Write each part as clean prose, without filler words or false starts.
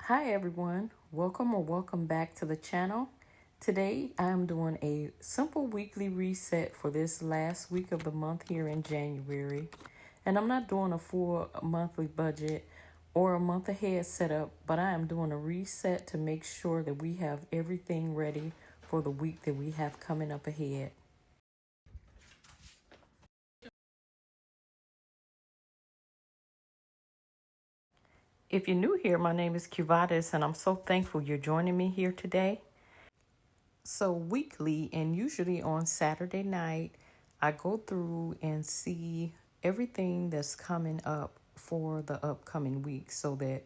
Hi everyone, welcome back to the channel. Today I am doing a simple weekly reset for this last week of the month here in January. And I'm not doing a full monthly budget or a month ahead setup, but I am doing a reset to make sure that we have everything ready for the week that we have coming up ahead. If you're new here, my name is Cuvatis and I'm so thankful you're joining me here today. So weekly and usually on Saturday night, I go through and see everything that's coming up for the upcoming week so that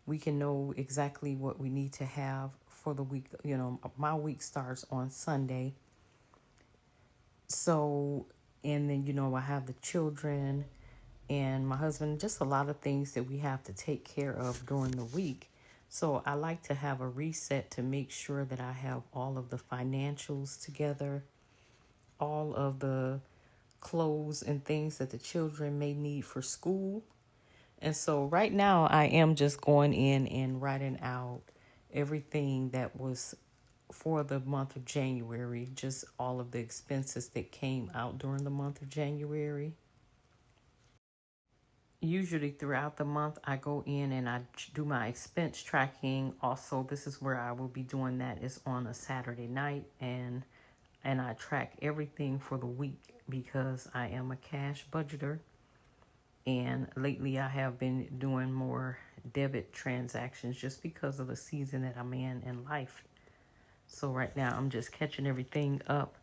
we can know exactly what we need to have for the week. My week starts on Sunday. So, and then, I have the children and my husband, just a lot of things that we have to take care of during the week. So I like to have a reset to make sure that I have all of the financials together, all of the clothes and things that the children may need for school. And so right now I am just going in and writing out everything that was for the month of January, just all of the expenses that came out during the month of January. Usually throughout the month, I go in and I do my expense tracking. Also, this is where I will be doing that is on a Saturday night, and I track everything for the week because I am a cash budgeter. And lately I have been doing more debit transactions just because of the season that I'm in life. So right now I'm just catching everything up.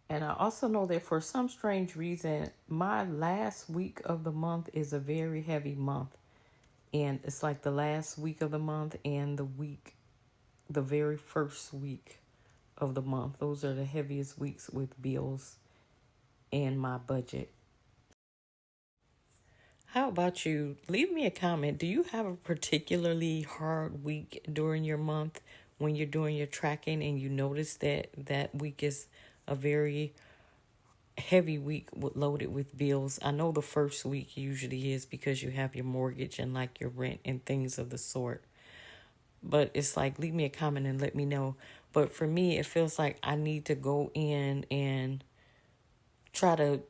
And I also know that for some strange reason, my last week of the month is a very heavy month. And it's like the last week of the month and the very first week of the month. Those are the heaviest weeks with bills and my budget. How about you? Leave me a comment. Do you have a particularly hard week during your month when you're doing your tracking and you notice that that week is a very heavy week loaded with bills? I know the first week usually is because you have your mortgage and like your rent and things of the sort. But it's like, leave me a comment and let me know. But for me, it feels like I need to go in and try to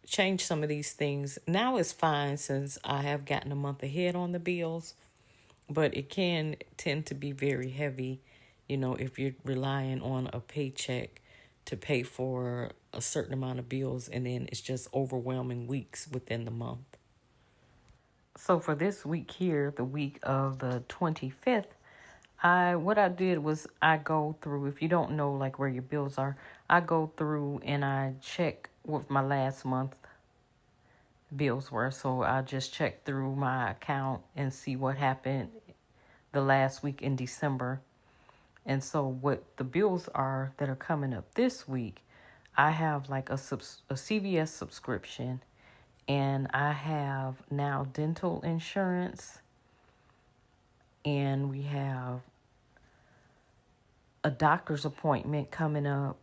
change some of these things. Now it's fine since I have gotten a month ahead on the bills, but it can tend to be very heavy, if you're relying on a paycheck to pay for a certain amount of bills and then it's just overwhelming weeks within the month. So for this week here, the week of the 25th, what I did was I go through, if you don't know like where your bills are, I go through and I check what my last month bills were. So I just check through my account and see what happened the last week in December. And so what the bills are that are coming up this week, I have like a CVS subscription, and I have now dental insurance, and we have a doctor's appointment coming up.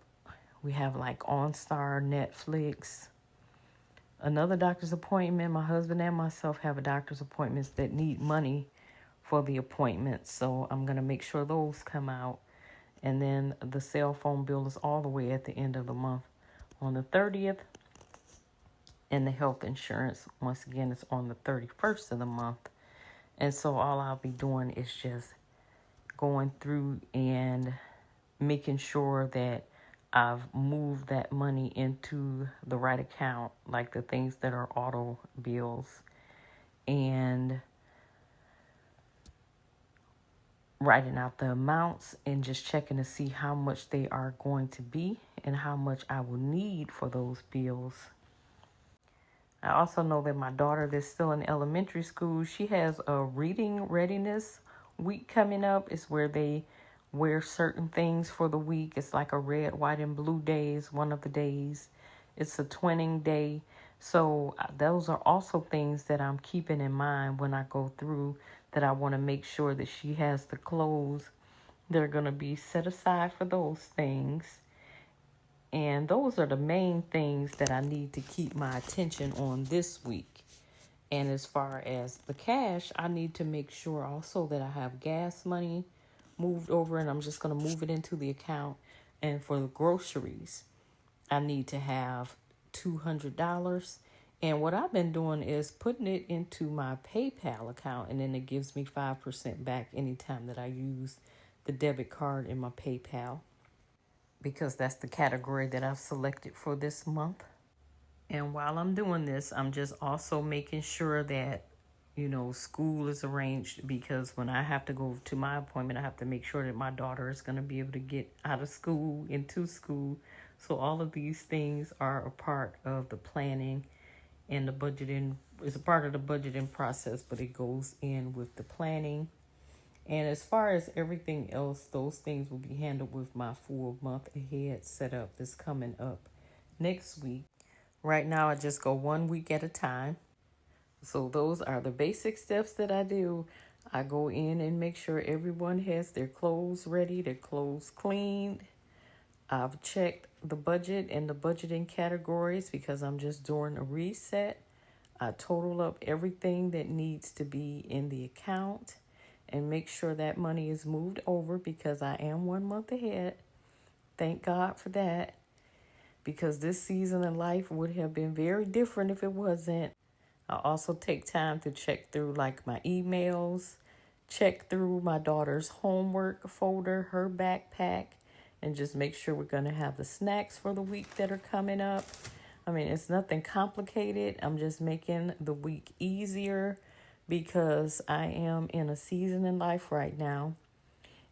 We have like OnStar, Netflix, another doctor's appointment. My husband and myself have a doctor's appointments that need money for the appointment. So I'm going to make sure those come out. And then the cell phone bill is all the way at the end of the month on the 30th. And the health insurance, once again, is on the 31st of the month. And so all I'll be doing is just going through and making sure that I've moved that money into the right account, like the things that are auto bills, and writing out the amounts and just checking to see how much they are going to be and how much I will need for those bills. I also know that my daughter that's still in elementary school, she has a reading readiness week coming up. It's where they wear certain things for the week. It's like a red, white, and blue day is one of the days. It's a twinning day. So those are also things that I'm keeping in mind when I go through, that I want to make sure that she has the clothes that are going to be set aside for those things. And those are the main things that I need to keep my attention on this week. And as far as the cash, I need to make sure also that I have gas money moved over, and I'm just going to move it into the account. And for the groceries, I need to have $200. And what I've been doing is putting it into my PayPal account, and then it gives me 5% back anytime that I use the debit card in my PayPal, because that's the category that I've selected for this month. And while I'm doing this, I'm just also making sure that, school is arranged, because when I have to go to my appointment, I have to make sure that my daughter is going to be able to get out of school into school. So all of these things are a part of the planning, and the budgeting is a part of the budgeting process, but it goes in with the planning. And as far as everything else, those things will be handled with my full month ahead setup that's coming up next week. Right now, I just go 1 week at a time. So those are the basic steps that I do. I go in and make sure everyone has their clothes ready, their clothes cleaned. I've checked the budget and the budgeting categories because I'm just doing a reset. I total up everything that needs to be in the account and make sure that money is moved over, because I am 1 month ahead. Thank God for that, because this season in life would have been very different if it wasn't. I also take time to check through like my emails, check through my daughter's homework folder, her backpack, and just make sure we're going to have the snacks for the week that are coming up. I mean, it's nothing complicated. I'm just making the week easier because I am in a season in life right now.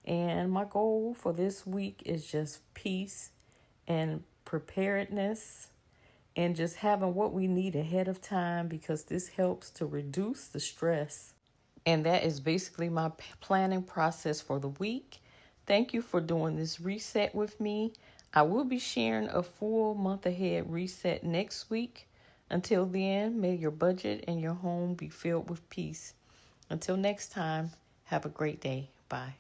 And my goal for this week is just peace and preparedness, and just having what we need ahead of time, because this helps to reduce the stress. And that is basically my planning process for the week. Thank you for doing this reset with me. I will be sharing a full month ahead reset next week. Until then, may your budget and your home be filled with peace. Until next time, have a great day. Bye.